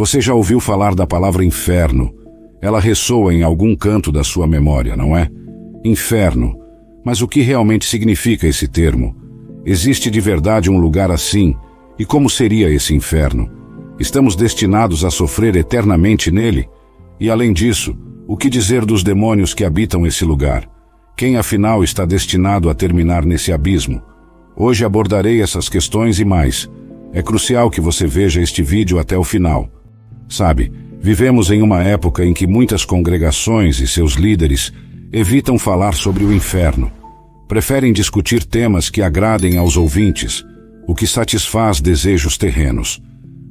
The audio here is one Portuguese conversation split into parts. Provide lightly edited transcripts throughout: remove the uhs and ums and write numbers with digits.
Você já ouviu falar da palavra inferno? Ela ressoa em algum canto da sua memória, não é? Inferno. Mas o que realmente significa esse termo? Existe de verdade um lugar assim? E como seria esse inferno? Estamos destinados a sofrer eternamente nele? E além disso, o que dizer dos demônios que habitam esse lugar? Quem afinal está destinado a terminar nesse abismo? Hoje abordarei essas questões e mais. É crucial que você veja este vídeo até o final. Sabe, vivemos em uma época em que muitas congregações e seus líderes evitam falar sobre o inferno. Preferem discutir temas que agradem aos ouvintes, o que satisfaz desejos terrenos.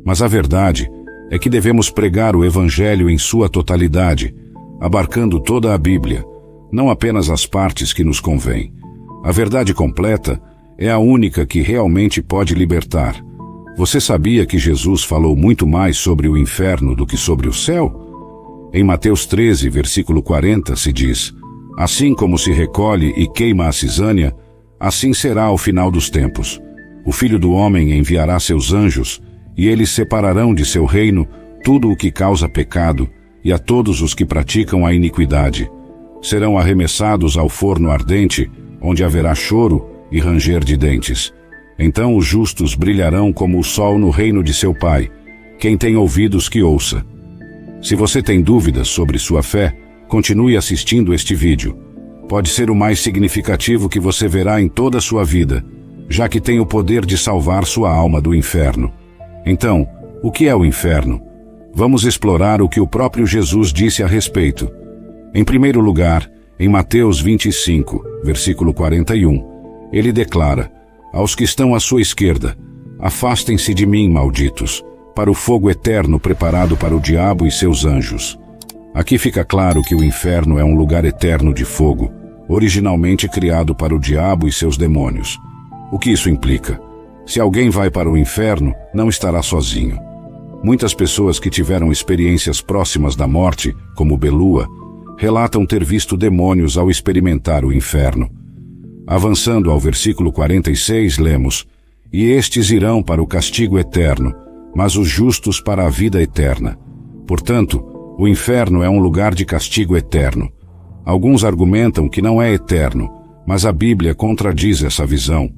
Mas a verdade é que devemos pregar o Evangelho em sua totalidade, abarcando toda a Bíblia, não apenas as partes que nos convêm. A verdade completa é a única que realmente pode libertar. Você sabia que Jesus falou muito mais sobre o inferno do que sobre o céu? Em Mateus 13, versículo 40, se diz: assim como se recolhe e queima a cisânia, assim será ao final dos tempos. O Filho do Homem enviará seus anjos, e eles separarão de seu reino tudo o que causa pecado, e a todos os que praticam a iniquidade. Serão arremessados ao forno ardente, onde haverá choro e ranger de dentes. Então os justos brilharão como o sol no reino de seu Pai. Quem tem ouvidos que ouça. Se você tem dúvidas sobre sua fé, continue assistindo este vídeo. Pode ser o mais significativo que você verá em toda a sua vida, já que tem o poder de salvar sua alma do inferno. Então, o que é o inferno? Vamos explorar o que o próprio Jesus disse a respeito. Em primeiro lugar, em Mateus 25, versículo 41, ele declara: aos que estão à sua esquerda, afastem-se de mim, malditos, para o fogo eterno preparado para o diabo e seus anjos. Aqui fica claro que o inferno é um lugar eterno de fogo, originalmente criado para o diabo e seus demônios. O que isso implica? Se alguém vai para o inferno, não estará sozinho. Muitas pessoas que tiveram experiências próximas da morte, como Belua, relatam ter visto demônios ao experimentar o inferno. Avançando ao versículo 46, lemos: e estes irão para o castigo eterno, mas os justos para a vida eterna. Portanto, o inferno é um lugar de castigo eterno. Alguns argumentam que não é eterno, mas a Bíblia contradiz essa visão,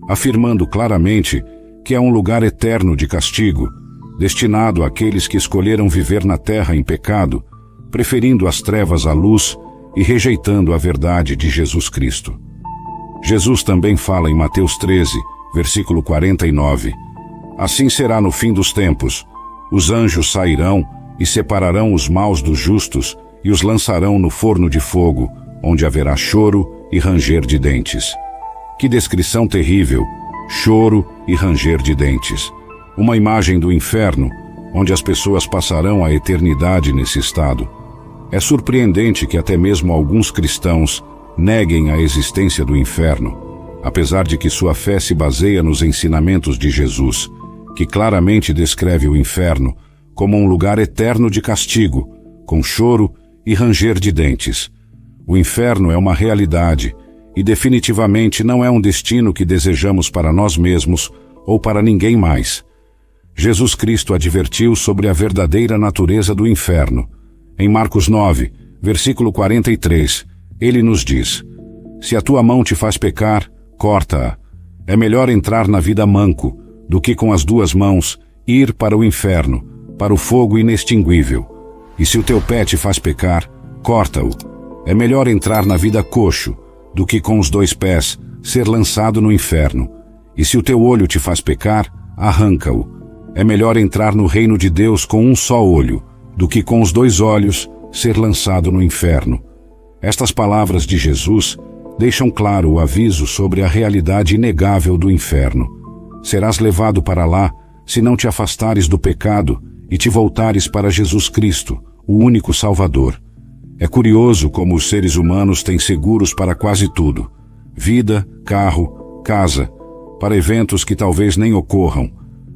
afirmando claramente que é um lugar eterno de castigo, destinado àqueles que escolheram viver na terra em pecado, preferindo as trevas à luz e rejeitando a verdade de Jesus Cristo. Jesus também fala em Mateus 13, versículo 49, assim será no fim dos tempos, os anjos sairão e separarão os maus dos justos e os lançarão no forno de fogo, onde haverá choro e ranger de dentes. Que descrição terrível! Choro e ranger de dentes. Uma imagem do inferno, onde as pessoas passarão a eternidade nesse estado. É surpreendente que até mesmo alguns cristãos neguem a existência do inferno, apesar de que sua fé se baseia nos ensinamentos de Jesus, que claramente descreve o inferno como um lugar eterno de castigo, com choro e ranger de dentes. O inferno é uma realidade e definitivamente não é um destino que desejamos para nós mesmos ou para ninguém mais. Jesus Cristo advertiu sobre a verdadeira natureza do inferno. Em Marcos 9, versículo 43, ele nos diz: se a tua mão te faz pecar, corta-a. É melhor entrar na vida manco do que com as duas mãos ir para o inferno, para o fogo inextinguível. E se o teu pé te faz pecar, corta-o. É melhor entrar na vida coxo do que com os dois pés ser lançado no inferno. E se o teu olho te faz pecar, arranca-o. É melhor entrar no reino de Deus com um só olho do que com os dois olhos ser lançado no inferno. Estas palavras de Jesus deixam claro o aviso sobre a realidade inegável do inferno. Serás levado para lá se não te afastares do pecado e te voltares para Jesus Cristo, o único Salvador. É curioso como os seres humanos têm seguros para quase tudo: vida, carro, casa, para eventos que talvez nem ocorram,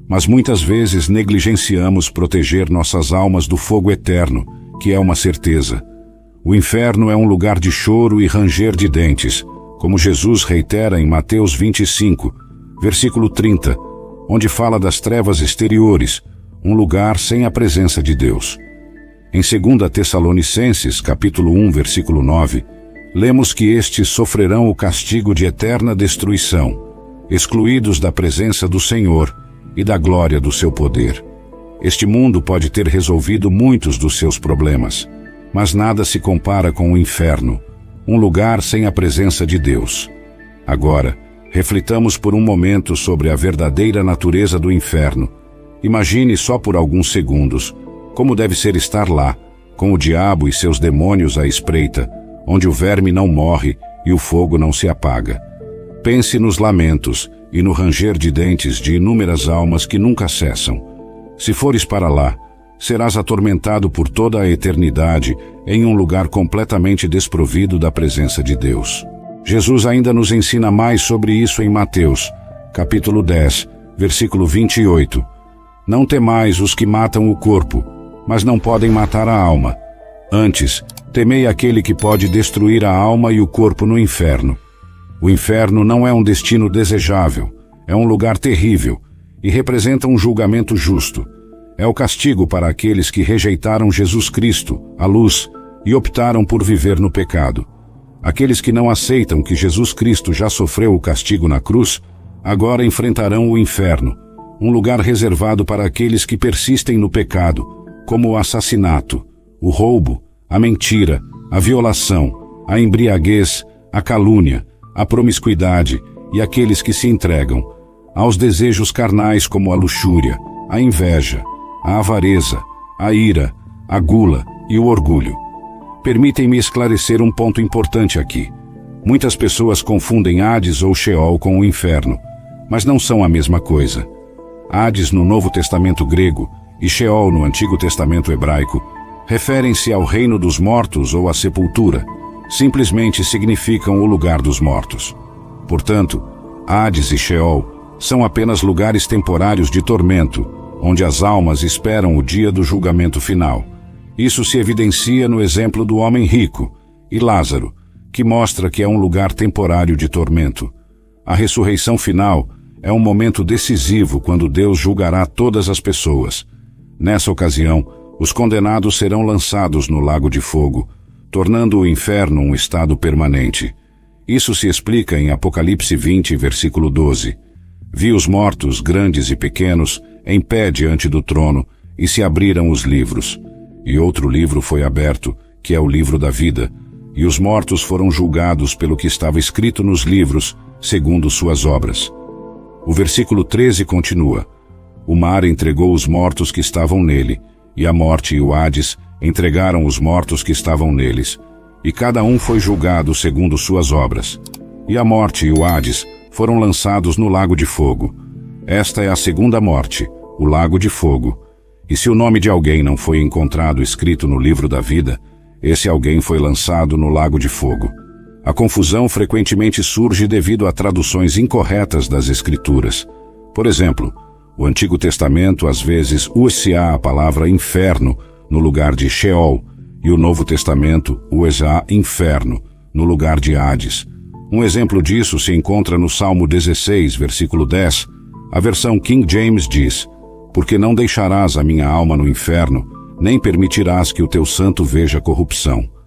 mas muitas vezes negligenciamos proteger nossas almas do fogo eterno, que é uma certeza. O inferno é um lugar de choro e ranger de dentes, como Jesus reitera em Mateus 25, versículo 30, onde fala das trevas exteriores, um lugar sem a presença de Deus. Em 2 Tessalonicenses, capítulo 1, versículo 9, lemos que estes sofrerão o castigo de eterna destruição, excluídos da presença do Senhor e da glória do seu poder. Este mundo pode ter resolvido muitos dos seus problemas, mas nada se compara com o inferno, um lugar sem a presença de Deus. Agora, reflitamos por um momento sobre a verdadeira natureza do inferno. Imagine só por alguns segundos como deve ser estar lá, com o diabo e seus demônios à espreita, onde o verme não morre e o fogo não se apaga. Pense nos lamentos e no ranger de dentes de inúmeras almas que nunca cessam. Se fores para lá, serás atormentado por toda a eternidade em um lugar completamente desprovido da presença de Deus. Jesus ainda nos ensina mais sobre isso em Mateus, capítulo 10, versículo 28. Não temais os que matam o corpo, mas não podem matar a alma. Antes, temei aquele que pode destruir a alma e o corpo no inferno. O inferno não é um destino desejável, é um lugar terrível e representa um julgamento justo. É o castigo para aqueles que rejeitaram Jesus Cristo, a luz, e optaram por viver no pecado. Aqueles que não aceitam que Jesus Cristo já sofreu o castigo na cruz, agora enfrentarão o inferno, um lugar reservado para aqueles que persistem no pecado, como o assassinato, o roubo, a mentira, a violação, a embriaguez, a calúnia, a promiscuidade e aqueles que se entregam aos desejos carnais como a luxúria, a inveja, a avareza, a ira, a gula e o orgulho. Permitem-me esclarecer um ponto importante aqui. Muitas pessoas confundem Hades ou Sheol com o inferno, mas não são a mesma coisa. Hades no Novo Testamento grego e Sheol no Antigo Testamento hebraico referem-se ao reino dos mortos ou à sepultura. Simplesmente significam o lugar dos mortos. Portanto, Hades e Sheol são apenas lugares temporários de tormento, onde as almas esperam o dia do julgamento final. Isso se evidencia no exemplo do homem rico e Lázaro, que mostra que é um lugar temporário de tormento. A ressurreição final é um momento decisivo quando Deus julgará todas as pessoas. Nessa ocasião, os condenados serão lançados no lago de fogo, tornando o inferno um estado permanente. Isso se explica em Apocalipse 20, versículo 12. Vi os mortos, grandes e pequenos, em pé diante do trono, e se abriram os livros. E outro livro foi aberto, que é o livro da vida, e os mortos foram julgados pelo que estava escrito nos livros, segundo suas obras. O versículo 13 continua: O mar entregou os mortos que estavam nele, e a morte e o Hades entregaram os mortos que estavam neles, e cada um foi julgado segundo suas obras. E a morte e o Hades foram lançados no lago de fogo. Esta é a segunda morte, o lago de fogo. E se o nome de alguém não foi encontrado escrito no livro da vida, esse alguém foi lançado no lago de fogo. A confusão frequentemente surge devido a traduções incorretas das Escrituras. Por exemplo, o Antigo Testamento às vezes usa a palavra inferno no lugar de Sheol, e o Novo Testamento usa inferno no lugar de Hades. Um exemplo disso se encontra no Salmo 16, versículo 10. A versão King James diz: Porque não deixarás a minha alma no inferno, nem permitirás que o teu santo veja corrupção.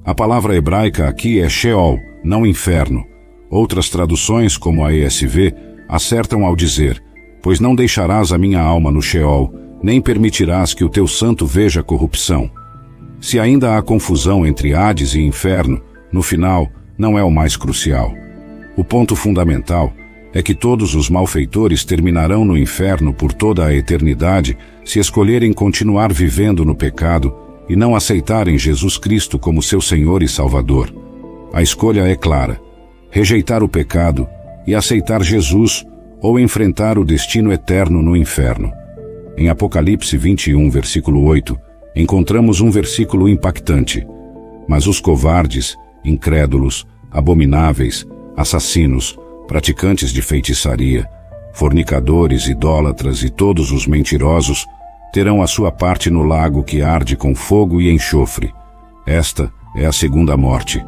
A palavra hebraica aqui é Sheol, não inferno. Outras traduções, como a ESV, acertam ao dizer: Pois não deixarás a minha alma no Sheol, nem permitirás que o teu santo veja corrupção. Se ainda há confusão entre Hades e inferno, no final, não é o mais crucial. O ponto fundamental é que todos os malfeitores terminarão no inferno por toda a eternidade se escolherem continuar vivendo no pecado e não aceitarem Jesus Cristo como seu Senhor e Salvador. A escolha é clara: rejeitar o pecado e aceitar Jesus ou enfrentar o destino eterno no inferno. Em Apocalipse 21, versículo 8, encontramos um versículo impactante: Mas os covardes, incrédulos, abomináveis, assassinos, praticantes de feitiçaria, fornicadores, idólatras e todos os mentirosos terão a sua parte no lago que arde com fogo e enxofre. Esta é a segunda morte.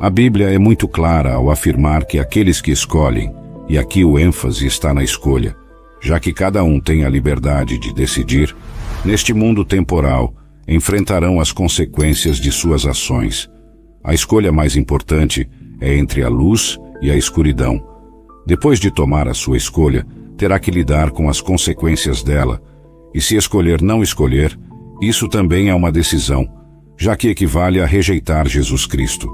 A Bíblia é muito clara ao afirmar que aqueles que escolhem, e aqui o ênfase está na escolha, Já que cada um tem a liberdade de decidir, neste mundo temporal, enfrentarão as consequências de suas ações. A escolha mais importante é entre a luz e a escuridão. Depois de tomar a sua escolha, terá que lidar com as consequências dela. E se escolher não escolher, isso também é uma decisão, já que equivale a rejeitar Jesus Cristo.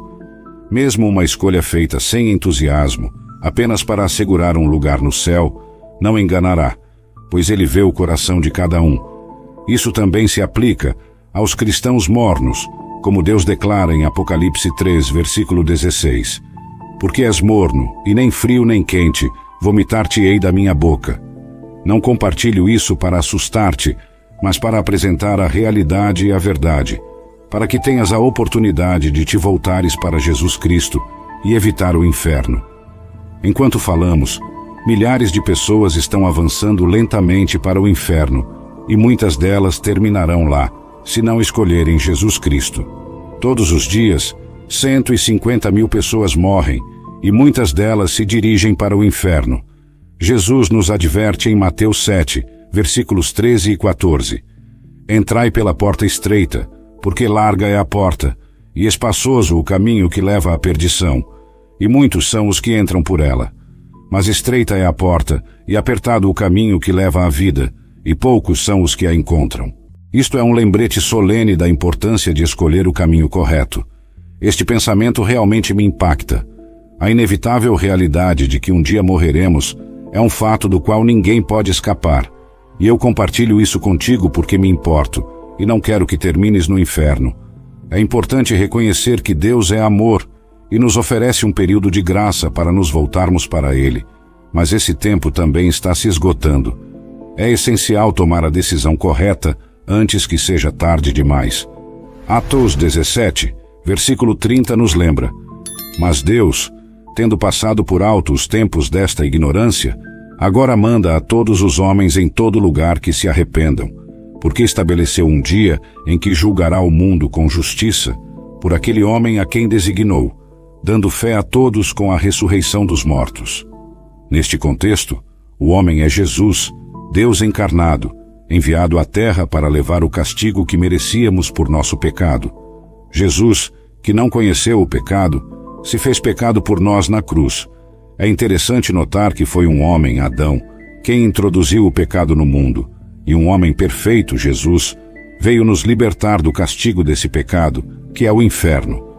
Mesmo uma escolha feita sem entusiasmo, apenas para assegurar um lugar no céu, não enganará, pois ele vê o coração de cada um. Isso também se aplica aos cristãos mornos, como Deus declara em Apocalipse 3, versículo 16. Porque és morno, e nem frio nem quente, vomitar-te-ei da minha boca. Não compartilho isso para assustar-te, mas para apresentar a realidade e a verdade, para que tenhas a oportunidade de te voltares para Jesus Cristo e evitar o inferno. Enquanto falamos, milhares de pessoas estão avançando lentamente para o inferno, e muitas delas terminarão lá, se não escolherem Jesus Cristo. Todos os dias, 150 mil pessoas morrem, e muitas delas se dirigem para o inferno. Jesus nos adverte em Mateus 7, versículos 13 e 14. Entrai pela porta estreita, porque larga é a porta, e espaçoso o caminho que leva à perdição, e muitos são os que entram por ela. Mas estreita é a porta, e apertado o caminho que leva à vida, e poucos são os que a encontram. Isto é um lembrete solene da importância de escolher o caminho correto. Este pensamento realmente me impacta. A inevitável realidade de que um dia morreremos é um fato do qual ninguém pode escapar, e eu compartilho isso contigo porque me importo, e não quero que termines no inferno. É importante reconhecer que Deus é amor, e nos oferece um período de graça para nos voltarmos para Ele, mas esse tempo também está se esgotando. É essencial tomar a decisão correta antes que seja tarde demais. Atos 17, versículo 30 nos lembra: Mas Deus, tendo passado por alto os tempos desta ignorância, agora manda a todos os homens em todo lugar que se arrependam, porque estabeleceu um dia em que julgará o mundo com justiça, por aquele homem a quem designou, dando fé a todos com a ressurreição dos mortos. Neste contexto, o homem é Jesus, Deus encarnado, enviado à terra para levar o castigo que merecíamos por nosso pecado. Jesus, que não conheceu o pecado, se fez pecado por nós na cruz. É interessante notar que foi um homem, Adão, quem introduziu o pecado no mundo, e um homem perfeito, Jesus, veio nos libertar do castigo desse pecado, que é o inferno.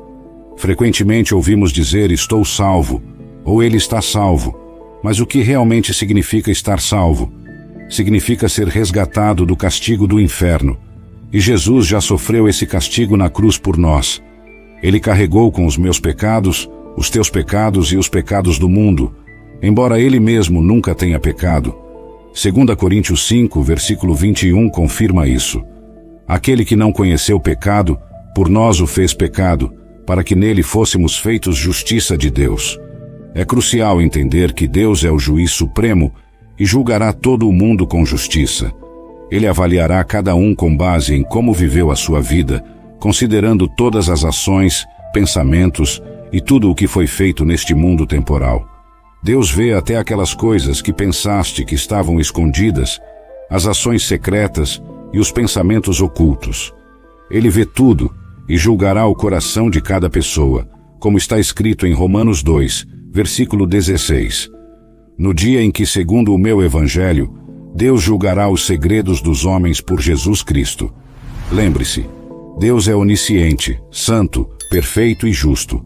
Frequentemente ouvimos dizer estou salvo, ou ele está salvo, mas o que realmente significa estar salvo? Significa ser resgatado do castigo do inferno, e Jesus já sofreu esse castigo na cruz por nós. Ele carregou com os meus pecados, os teus pecados e os pecados do mundo, embora ele mesmo nunca tenha pecado. 2 Coríntios 5, versículo 21 confirma isso. Aquele que não conheceu pecado, por nós o fez pecado, para que nele fôssemos feitos justiça de Deus. É crucial entender que Deus é o juiz supremo e julgará todo o mundo com justiça. Ele avaliará cada um com base em como viveu a sua vida, considerando todas as ações, pensamentos e tudo o que foi feito neste mundo temporal. Deus vê até aquelas coisas que pensaste que estavam escondidas, as ações secretas e os pensamentos ocultos. Ele vê tudo e julgará o coração de cada pessoa, como está escrito em Romanos 2, versículo 16. No dia em que, segundo o meu evangelho, Deus julgará os segredos dos homens por Jesus Cristo. Lembre-se, Deus é onisciente, santo, perfeito e justo.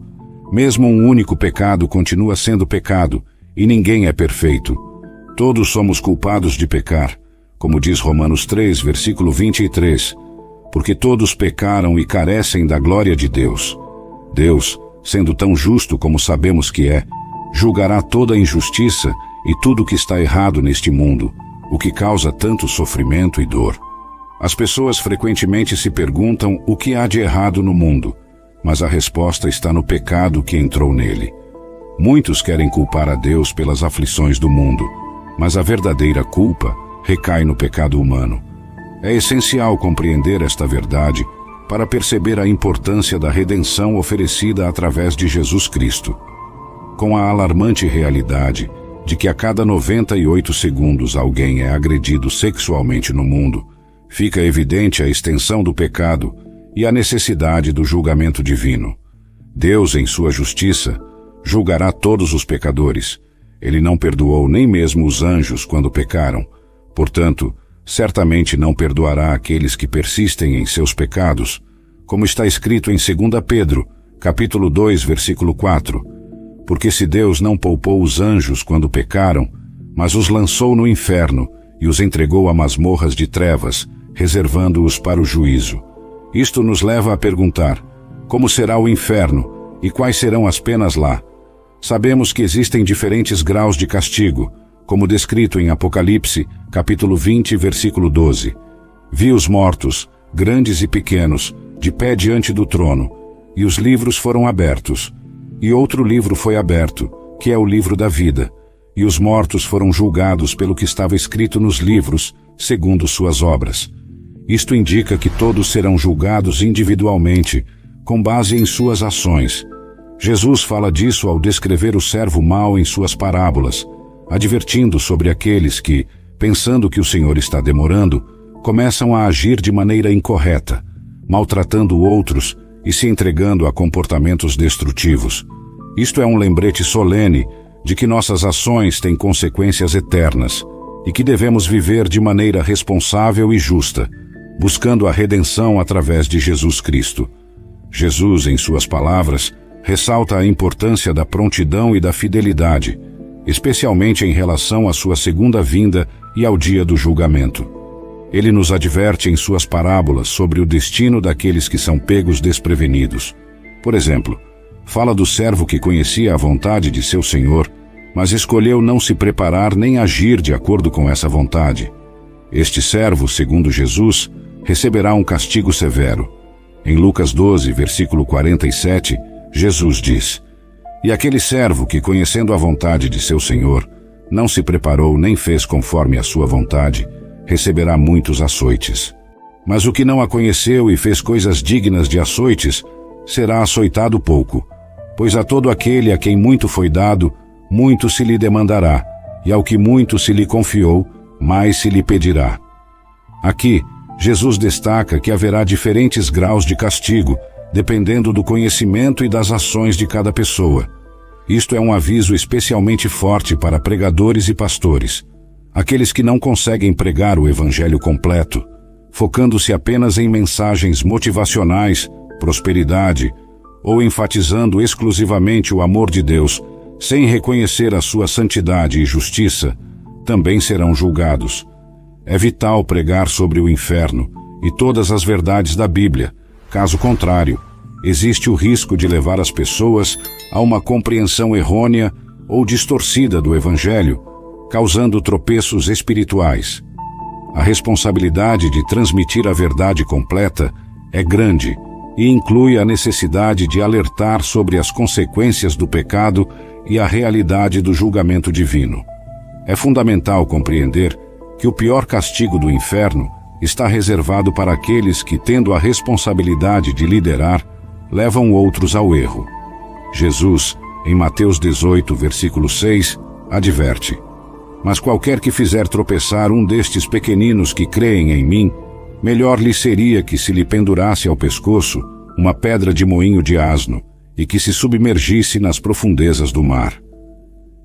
Mesmo um único pecado continua sendo pecado, e ninguém é perfeito. Todos somos culpados de pecar, como diz Romanos 3, versículo 23, porque todos pecaram e carecem da glória de Deus. Deus, sendo tão justo como sabemos que é, julgará toda a injustiça e tudo o que está errado neste mundo, o que causa tanto sofrimento e dor. As pessoas frequentemente se perguntam o que há de errado no mundo, mas a resposta está no pecado que entrou nele. Muitos querem culpar a Deus pelas aflições do mundo, mas a verdadeira culpa recai no pecado humano. É essencial compreender esta verdade para perceber a importância da redenção oferecida através de Jesus Cristo. Com a alarmante realidade de que a cada 98 segundos alguém é agredido sexualmente no mundo, fica evidente a extensão do pecado e a necessidade do julgamento divino. Deus, em sua justiça, julgará todos os pecadores. Ele não perdoou nem mesmo os anjos quando pecaram. Portanto, certamente não perdoará aqueles que persistem em seus pecados, como está escrito em 2 Pedro, capítulo 2, versículo 4. Porque se Deus não poupou os anjos quando pecaram, mas os lançou no inferno e os entregou a masmorras de trevas, reservando-os para o juízo. Isto nos leva a perguntar: como será o inferno e quais serão as penas lá? Sabemos que existem diferentes graus de castigo, como descrito em Apocalipse, capítulo 20, versículo 12. Vi os mortos, grandes e pequenos, de pé diante do trono, e os livros foram abertos. E outro livro foi aberto, que é o livro da vida, e os mortos foram julgados pelo que estava escrito nos livros, segundo suas obras. Isto indica que todos serão julgados individualmente, com base em suas ações. Jesus fala disso ao descrever o servo mau em suas parábolas, advertindo sobre aqueles que, pensando que o Senhor está demorando, começam a agir de maneira incorreta, maltratando outros e se entregando a comportamentos destrutivos. Isto é um lembrete solene de que nossas ações têm consequências eternas e que devemos viver de maneira responsável e justa, buscando a redenção através de Jesus Cristo. Jesus, em suas palavras, ressalta a importância da prontidão e da fidelidade, especialmente em relação à sua segunda vinda e ao dia do julgamento. Ele nos adverte em suas parábolas sobre o destino daqueles que são pegos desprevenidos. Por exemplo, fala do servo que conhecia a vontade de seu senhor, mas escolheu não se preparar nem agir de acordo com essa vontade. Este servo, segundo Jesus, receberá um castigo severo. Em Lucas 12, versículo 47, Jesus diz: E aquele servo que, conhecendo a vontade de seu senhor, não se preparou nem fez conforme a sua vontade, receberá muitos açoites. Mas o que não a conheceu e fez coisas dignas de açoites, será açoitado pouco. Pois a todo aquele a quem muito foi dado, muito se lhe demandará, e ao que muito se lhe confiou, mais se lhe pedirá. Aqui, Jesus destaca que haverá diferentes graus de castigo, dependendo do conhecimento e das ações de cada pessoa. Isto é um aviso especialmente forte para pregadores e pastores, aqueles que não conseguem pregar o evangelho completo, focando-se apenas em mensagens motivacionais, prosperidade, ou enfatizando exclusivamente o amor de Deus, sem reconhecer a sua santidade e justiça, também serão julgados. É vital pregar sobre o inferno e todas as verdades da Bíblia. Caso contrário, existe o risco de levar as pessoas a uma compreensão errônea ou distorcida do Evangelho, causando tropeços espirituais. A responsabilidade de transmitir a verdade completa é grande e inclui a necessidade de alertar sobre as consequências do pecado e a realidade do julgamento divino. É fundamental compreender que o pior castigo do inferno está reservado para aqueles que, tendo a responsabilidade de liderar, levam outros ao erro. Jesus, em Mateus 18, versículo 6, adverte: Mas qualquer que fizer tropeçar um destes pequeninos que creem em mim, melhor lhe seria que se lhe pendurasse ao pescoço uma pedra de moinho de asno e que se submergisse nas profundezas do mar.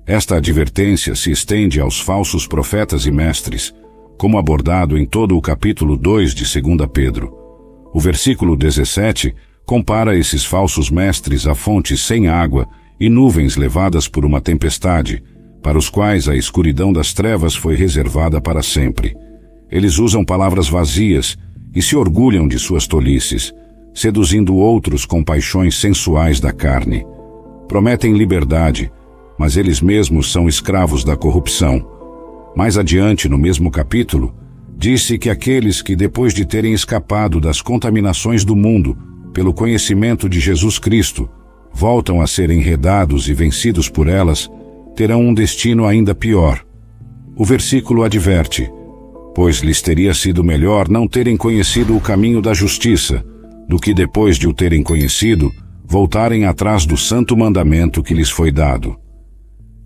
Esta advertência se estende aos falsos profetas e mestres, como abordado em todo o capítulo 2 de 2 Pedro. O versículo 17 compara esses falsos mestres a fontes sem água e nuvens levadas por uma tempestade, para os quais a escuridão das trevas foi reservada para sempre. Eles usam palavras vazias e se orgulham de suas tolices, seduzindo outros com paixões sensuais da carne. Prometem liberdade, mas eles mesmos são escravos da corrupção. Mais adiante, no mesmo capítulo, disse que aqueles que, depois de terem escapado das contaminações do mundo pelo conhecimento de Jesus Cristo, voltam a ser enredados e vencidos por elas, terão um destino ainda pior. O versículo adverte: Pois lhes teria sido melhor não terem conhecido o caminho da justiça, do que depois de o terem conhecido, voltarem atrás do santo mandamento que lhes foi dado.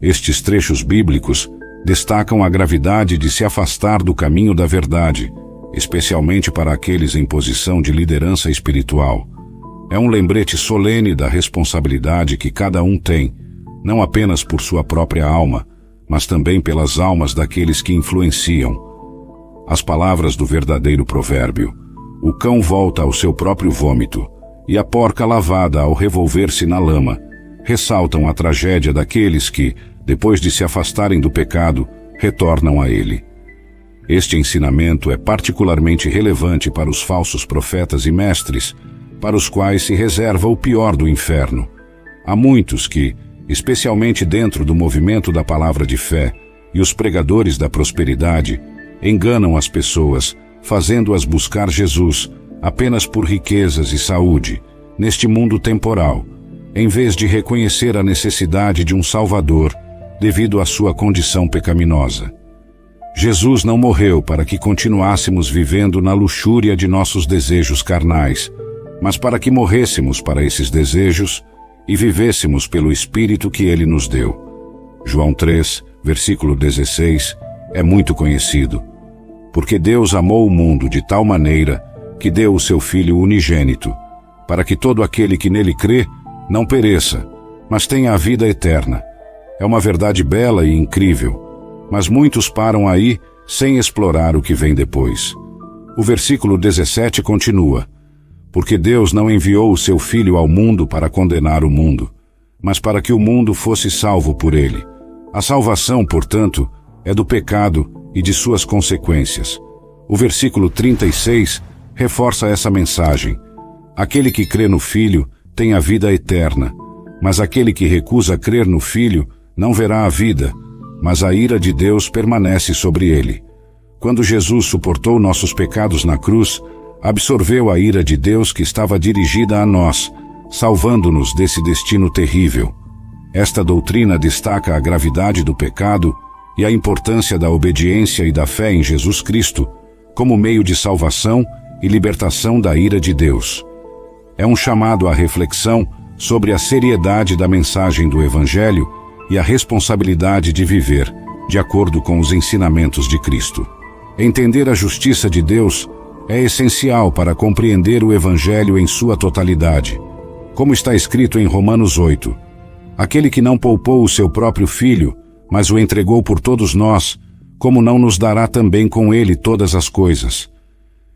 Estes trechos bíblicos destacam a gravidade de se afastar do caminho da verdade, especialmente para aqueles em posição de liderança espiritual. É um lembrete solene da responsabilidade que cada um tem, não apenas por sua própria alma, mas também pelas almas daqueles que influenciam. As palavras do verdadeiro provérbio: o cão volta ao seu próprio vômito, e a porca lavada ao revolver-se na lama, ressaltam a tragédia daqueles que, depois de se afastarem do pecado, retornam a ele. Este ensinamento é particularmente relevante para os falsos profetas e mestres, para os quais se reserva o pior do inferno. Há muitos que, especialmente dentro do movimento da palavra de fé e os pregadores da prosperidade, enganam as pessoas, fazendo-as buscar Jesus apenas por riquezas e saúde, neste mundo temporal, em vez de reconhecer a necessidade de um Salvador devido à sua condição pecaminosa. Jesus não morreu para que continuássemos vivendo na luxúria de nossos desejos carnais, mas para que morrêssemos para esses desejos e vivêssemos pelo Espírito que Ele nos deu. João 3, versículo 16, é muito conhecido. Porque Deus amou o mundo de tal maneira que deu o seu Filho unigênito, para que todo aquele que nele crê não pereça, mas tenha a vida eterna. É uma verdade bela e incrível, mas muitos param aí sem explorar o que vem depois. O versículo 17 continua: porque Deus não enviou o seu Filho ao mundo para condenar o mundo, mas para que o mundo fosse salvo por ele. A salvação, portanto, é do pecado e de suas consequências. O versículo 36 reforça essa mensagem: aquele que crê no Filho tem a vida eterna, mas aquele que recusa crer no Filho não verá a vida, mas a ira de Deus permanece sobre ele. Quando Jesus suportou nossos pecados na cruz, absorveu a ira de Deus que estava dirigida a nós, salvando-nos desse destino terrível. Esta doutrina destaca a gravidade do pecado e a importância da obediência e da fé em Jesus Cristo como meio de salvação e libertação da ira de Deus. É um chamado à reflexão sobre a seriedade da mensagem do Evangelho e a responsabilidade de viver de acordo com os ensinamentos de Cristo. Entender a justiça de Deus é essencial para compreender o Evangelho em sua totalidade. Como está escrito em Romanos 8, aquele que não poupou o seu próprio Filho, mas o entregou por todos nós, como não nos dará também com ele todas as coisas?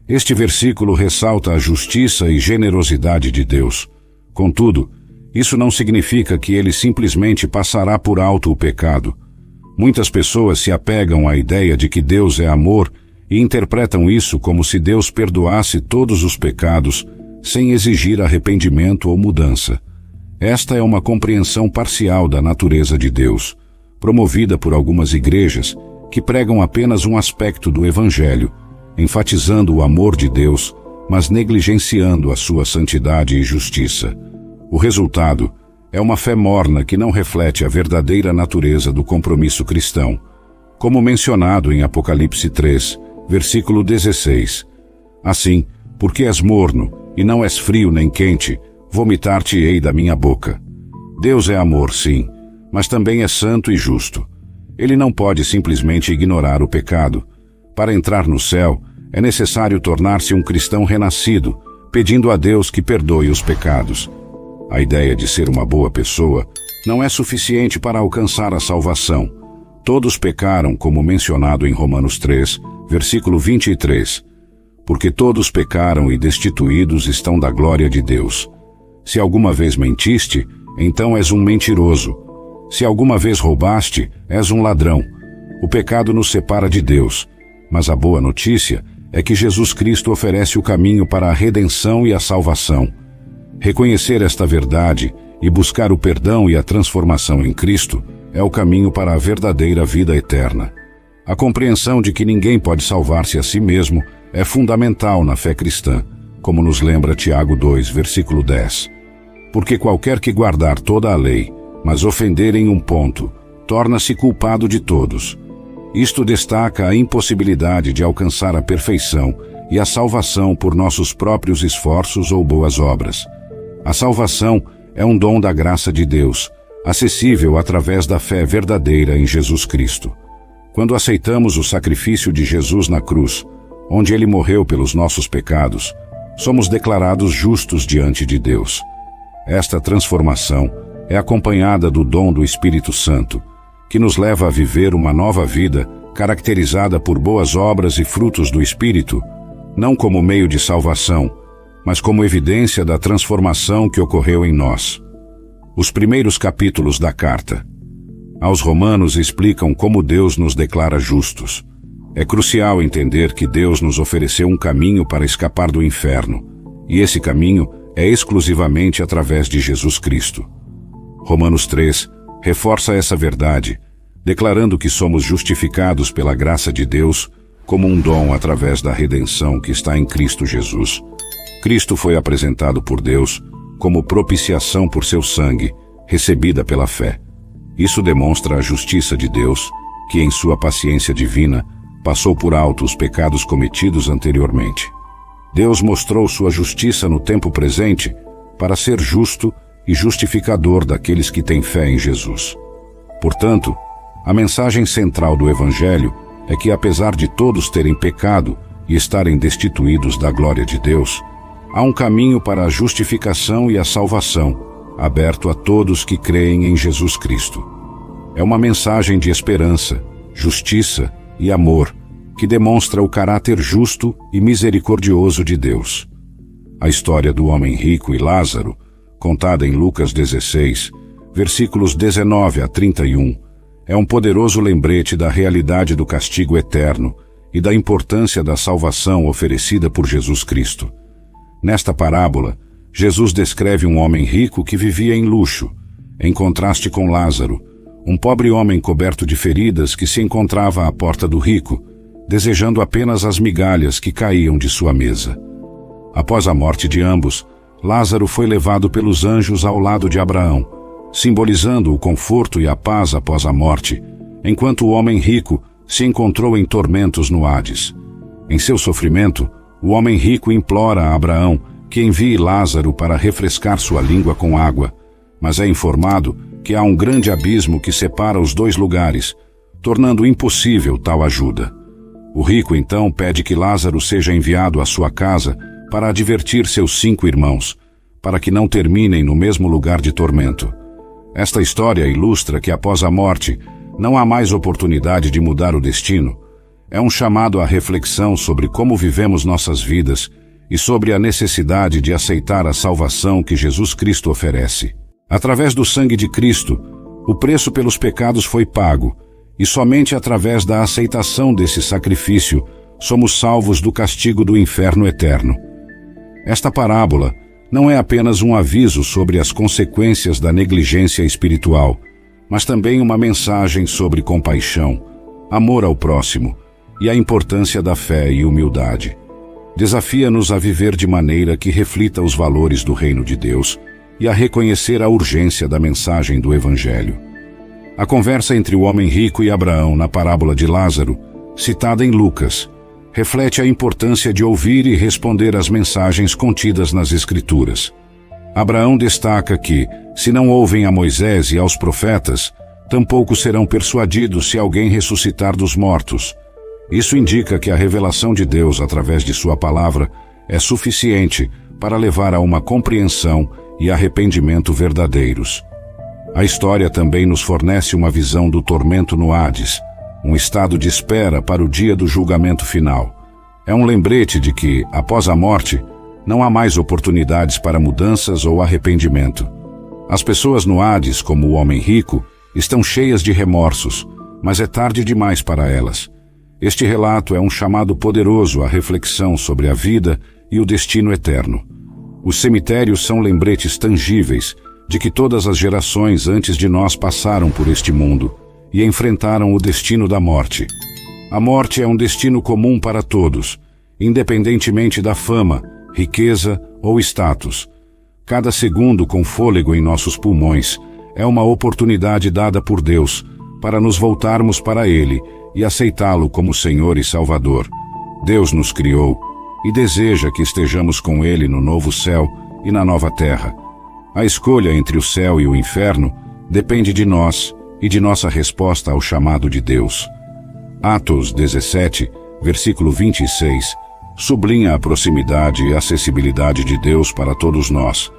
Este versículo ressalta a justiça e generosidade de Deus. Contudo, isso não significa que ele simplesmente passará por alto o pecado. Muitas pessoas se apegam à ideia de que Deus é amor e interpretam isso como se Deus perdoasse todos os pecados sem exigir arrependimento ou mudança. Esta é uma compreensão parcial da natureza de Deus, promovida por algumas igrejas que pregam apenas um aspecto do Evangelho, enfatizando o amor de Deus, mas negligenciando a sua santidade e justiça. O resultado é uma fé morna que não reflete a verdadeira natureza do compromisso cristão, como mencionado em Apocalipse 3, versículo 16. Assim, porque és morno, e não és frio nem quente, vomitar-te-ei da minha boca. Deus é amor, sim, mas também é santo e justo. Ele não pode simplesmente ignorar o pecado. Para entrar no céu, é necessário tornar-se um cristão renascido, pedindo a Deus que perdoe os pecados. A ideia de ser uma boa pessoa não é suficiente para alcançar a salvação. Todos pecaram, como mencionado em Romanos 3, versículo 23. Porque todos pecaram e destituídos estão da glória de Deus. Se alguma vez mentiste, então és um mentiroso. Se alguma vez roubaste, és um ladrão. O pecado nos separa de Deus, mas a boa notícia é que Jesus Cristo oferece o caminho para a redenção e a salvação. Reconhecer esta verdade e buscar o perdão e a transformação em Cristo é o caminho para a verdadeira vida eterna. A compreensão de que ninguém pode salvar-se a si mesmo é fundamental na fé cristã, como nos lembra Tiago 2, versículo 10. Porque qualquer que guardar toda a lei, mas ofender em um ponto, torna-se culpado de todos. Isto destaca a impossibilidade de alcançar a perfeição e a salvação por nossos próprios esforços ou boas obras. A salvação é um dom da graça de Deus, acessível através da fé verdadeira em Jesus Cristo. Quando aceitamos o sacrifício de Jesus na cruz, onde ele morreu pelos nossos pecados, somos declarados justos diante de Deus. Esta transformação é acompanhada do dom do Espírito Santo, que nos leva a viver uma nova vida caracterizada por boas obras e frutos do Espírito, não como meio de salvação, mas como evidência da transformação que ocorreu em nós. Os primeiros capítulos da carta aos Romanos explicam como Deus nos declara justos. É crucial entender que Deus nos ofereceu um caminho para escapar do inferno, e esse caminho é exclusivamente através de Jesus Cristo. Romanos 3 reforça essa verdade, declarando que somos justificados pela graça de Deus como um dom através da redenção que está em Cristo Jesus. Cristo foi apresentado por Deus como propiciação por seu sangue, recebida pela fé. Isso demonstra a justiça de Deus, que em sua paciência divina passou por alto os pecados cometidos anteriormente. Deus mostrou sua justiça no tempo presente para ser justo e justificador daqueles que têm fé em Jesus. Portanto, a mensagem central do Evangelho é que, apesar de todos terem pecado e estarem destituídos da glória de Deus, há um caminho para a justificação e a salvação, aberto a todos que creem em Jesus Cristo. É uma mensagem de esperança, justiça e amor, que demonstra o caráter justo e misericordioso de Deus. A história do homem rico e Lázaro, contada em Lucas 16, versículos 19 a 31, é um poderoso lembrete da realidade do castigo eterno e da importância da salvação oferecida por Jesus Cristo. Nesta parábola, Jesus descreve um homem rico que vivia em luxo, em contraste com Lázaro, um pobre homem coberto de feridas que se encontrava à porta do rico, desejando apenas as migalhas que caíam de sua mesa. Após a morte de ambos, Lázaro foi levado pelos anjos ao lado de Abraão, simbolizando o conforto e a paz após a morte, enquanto o homem rico se encontrou em tormentos no Hades. Em seu sofrimento, o homem rico implora a Abraão que envie Lázaro para refrescar sua língua com água, mas é informado que há um grande abismo que separa os dois lugares, tornando impossível tal ajuda. O rico então pede que Lázaro seja enviado à sua casa para advertir seus 5 irmãos, para que não terminem no mesmo lugar de tormento. Esta história ilustra que após a morte não há mais oportunidade de mudar o destino. É um chamado à reflexão sobre como vivemos nossas vidas e sobre a necessidade de aceitar a salvação que Jesus Cristo oferece. Através do sangue de Cristo, o preço pelos pecados foi pago, e somente através da aceitação desse sacrifício somos salvos do castigo do inferno eterno. Esta parábola não é apenas um aviso sobre as consequências da negligência espiritual, mas também uma mensagem sobre compaixão, amor ao próximo e a importância da fé e humildade. Desafia-nos a viver de maneira que reflita os valores do reino de Deus e a reconhecer a urgência da mensagem do Evangelho. A conversa entre o homem rico e Abraão na parábola de Lázaro, citada em Lucas, reflete a importância de ouvir e responder às mensagens contidas nas Escrituras. Abraão destaca que, se não ouvem a Moisés e aos profetas, tampouco serão persuadidos se alguém ressuscitar dos mortos. Isso indica que a revelação de Deus através de sua palavra é suficiente para levar a uma compreensão e arrependimento verdadeiros. A história também nos fornece uma visão do tormento no Hades, um estado de espera para o dia do julgamento final. É um lembrete de que, após a morte, não há mais oportunidades para mudanças ou arrependimento. As pessoas no Hades, como o homem rico, estão cheias de remorsos, mas é tarde demais para elas. Este relato é um chamado poderoso à reflexão sobre a vida e o destino eterno. Os cemitérios são lembretes tangíveis de que todas as gerações antes de nós passaram por este mundo e enfrentaram o destino da morte. A morte é um destino comum para todos, independentemente da fama, riqueza ou status. Cada segundo com fôlego em nossos pulmões é uma oportunidade dada por Deus para nos voltarmos para Ele e aceitá-lo como Senhor e Salvador. Deus nos criou e deseja que estejamos com Ele no novo céu e na nova terra. A escolha entre o céu e o inferno depende de nós e de nossa resposta ao chamado de Deus. Atos 17, versículo 26, sublinha a proximidade e acessibilidade de Deus para todos nós.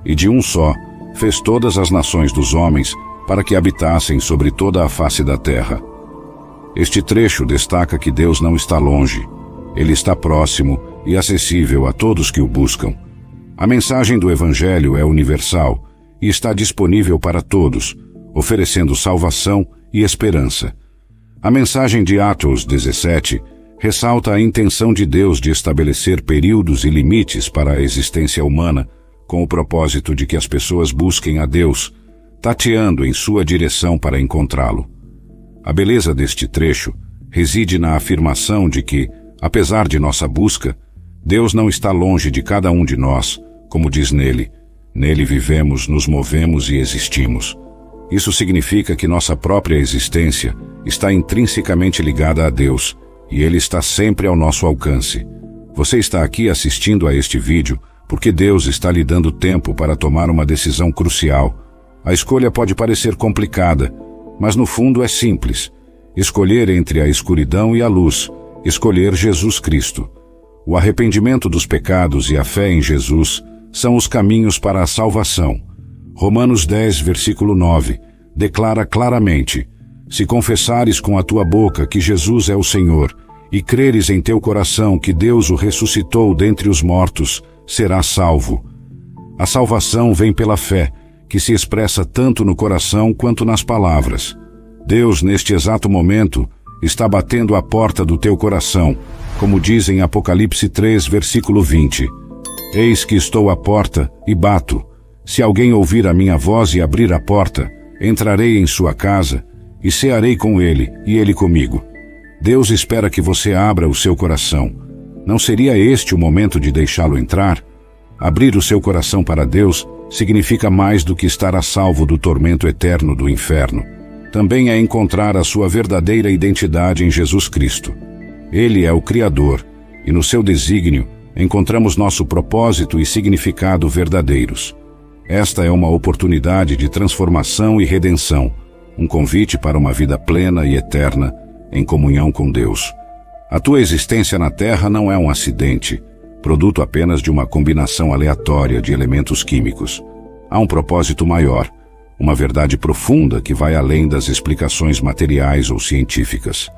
E de um só, fez todas as nações dos homens para que habitassem sobre toda a face da terra. Este trecho destaca que Deus não está longe. Ele está próximo e acessível a todos que o buscam. A mensagem do Evangelho é universal e está disponível para todos, oferecendo salvação e esperança. A mensagem de Atos 17 ressalta a intenção de Deus de estabelecer períodos e limites para a existência humana, com o propósito de que as pessoas busquem a Deus, tateando em sua direção para encontrá-lo. A beleza deste trecho reside na afirmação de que, apesar de nossa busca, Deus não está longe de cada um de nós, como diz nele. Nele vivemos, nos movemos e existimos. Isso significa que nossa própria existência está intrinsecamente ligada a Deus, e Ele está sempre ao nosso alcance. Você está aqui assistindo a este vídeo porque Deus está lhe dando tempo para tomar uma decisão crucial. A escolha pode parecer complicada, mas no fundo é simples. Escolher entre a escuridão e a luz, escolher Jesus Cristo. O arrependimento dos pecados e a fé em Jesus são os caminhos para a salvação. Romanos 10, versículo 9, declara claramente: se confessares com a tua boca que Jesus é o Senhor, e creres em teu coração que Deus o ressuscitou dentre os mortos, serás salvo. A salvação vem pela fé, que se expressa tanto no coração quanto nas palavras. Deus, neste exato momento, está batendo à porta do teu coração, como diz em Apocalipse 3, versículo 20. Eis que estou à porta e bato. Se alguém ouvir a minha voz e abrir a porta, entrarei em sua casa e cearei com ele e ele comigo. Deus espera que você abra o seu coração. Não seria este o momento de deixá-lo entrar? Abrir o seu coração para Deus significa mais do que estar a salvo do tormento eterno do inferno. Também é encontrar a sua verdadeira identidade em Jesus Cristo. Ele é o Criador, e no seu desígnio encontramos nosso propósito e significado verdadeiros. Esta é uma oportunidade de transformação e redenção, um convite para uma vida plena e eterna em comunhão com Deus. A tua existência na Terra não é um acidente, produto apenas de uma combinação aleatória de elementos químicos. Há um propósito maior, uma verdade profunda que vai além das explicações materiais ou científicas.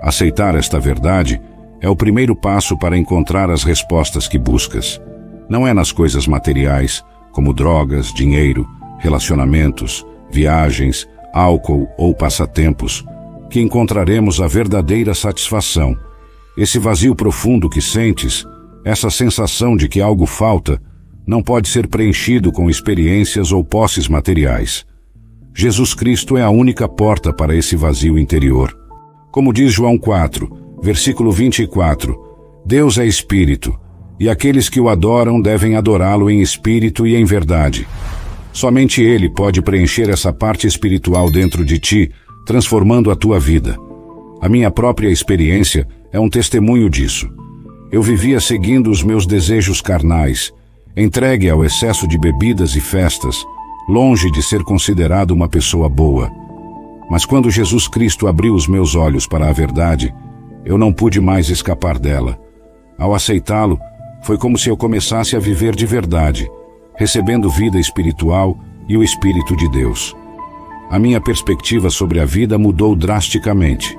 Aceitar esta verdade é o primeiro passo para encontrar as respostas que buscas. Não é nas coisas materiais, como drogas, dinheiro, relacionamentos, viagens, álcool ou passatempos, que encontraremos a verdadeira satisfação. Esse vazio profundo que sentes, essa sensação de que algo falta, não pode ser preenchido com experiências ou posses materiais. Jesus Cristo é a única porta para esse vazio interior. Como diz João 4, versículo 24, Deus é Espírito, e aqueles que o adoram devem adorá-lo em espírito e em verdade. Somente Ele pode preencher essa parte espiritual dentro de ti, transformando a tua vida. A minha própria experiência é um testemunho disso. Eu vivia seguindo os meus desejos carnais, entregue ao excesso de bebidas e festas, longe de ser considerado uma pessoa boa. Mas quando Jesus Cristo abriu os meus olhos para a verdade, eu não pude mais escapar dela. Ao aceitá-lo, foi como se eu começasse a viver de verdade, recebendo vida espiritual e o Espírito de Deus. A minha perspectiva sobre a vida mudou drasticamente.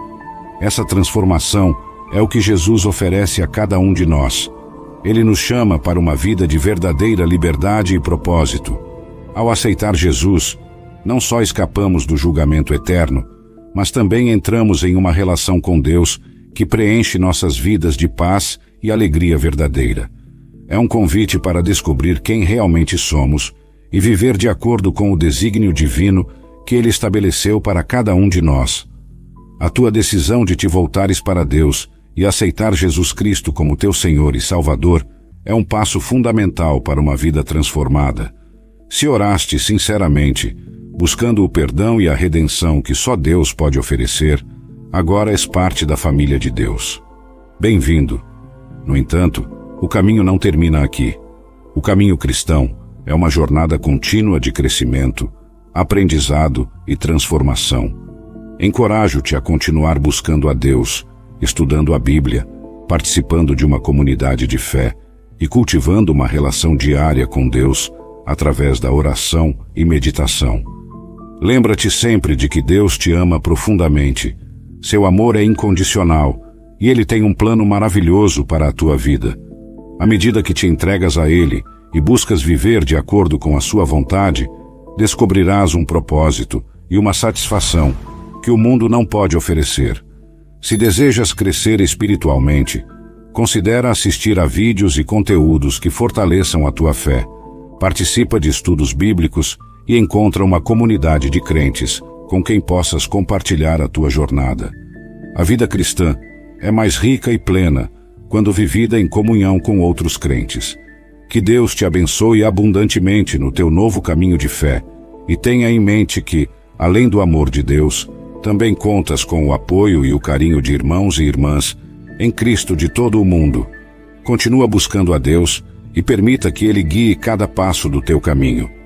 Essa transformação é o que Jesus oferece a cada um de nós. Ele nos chama para uma vida de verdadeira liberdade e propósito. Ao aceitar Jesus, não só escapamos do julgamento eterno, mas também entramos em uma relação com Deus que preenche nossas vidas de paz e alegria verdadeira. É um convite para descobrir quem realmente somos e viver de acordo com o desígnio divino que Ele estabeleceu para cada um de nós. A tua decisão de te voltares para Deus e aceitar Jesus Cristo como teu Senhor e Salvador é um passo fundamental para uma vida transformada. Se oraste sinceramente, buscando o perdão e a redenção que só Deus pode oferecer, agora és parte da família de Deus. Bem-vindo. No entanto, o caminho não termina aqui. O caminho cristão é uma jornada contínua de crescimento, aprendizado e transformação. Encorajo-te a continuar buscando a Deus, estudando a Bíblia, participando de uma comunidade de fé e cultivando uma relação diária com Deus através da oração e meditação. Lembra-te sempre de que Deus te ama profundamente. Seu amor é incondicional e Ele tem um plano maravilhoso para a tua vida. À medida que te entregas a Ele e buscas viver de acordo com a sua vontade, descobrirás um propósito e uma satisfação que o mundo não pode oferecer. Se desejas crescer espiritualmente, considera assistir a vídeos e conteúdos que fortaleçam a tua fé. Participa de estudos bíblicos e encontra uma comunidade de crentes com quem possas compartilhar a tua jornada. A vida cristã é mais rica e plena quando vivida em comunhão com outros crentes. Que Deus te abençoe abundantemente no teu novo caminho de fé e tenha em mente que, além do amor de Deus, também contas com o apoio e o carinho de irmãos e irmãs em Cristo de todo o mundo. Continua buscando a Deus e permita que Ele guie cada passo do teu caminho.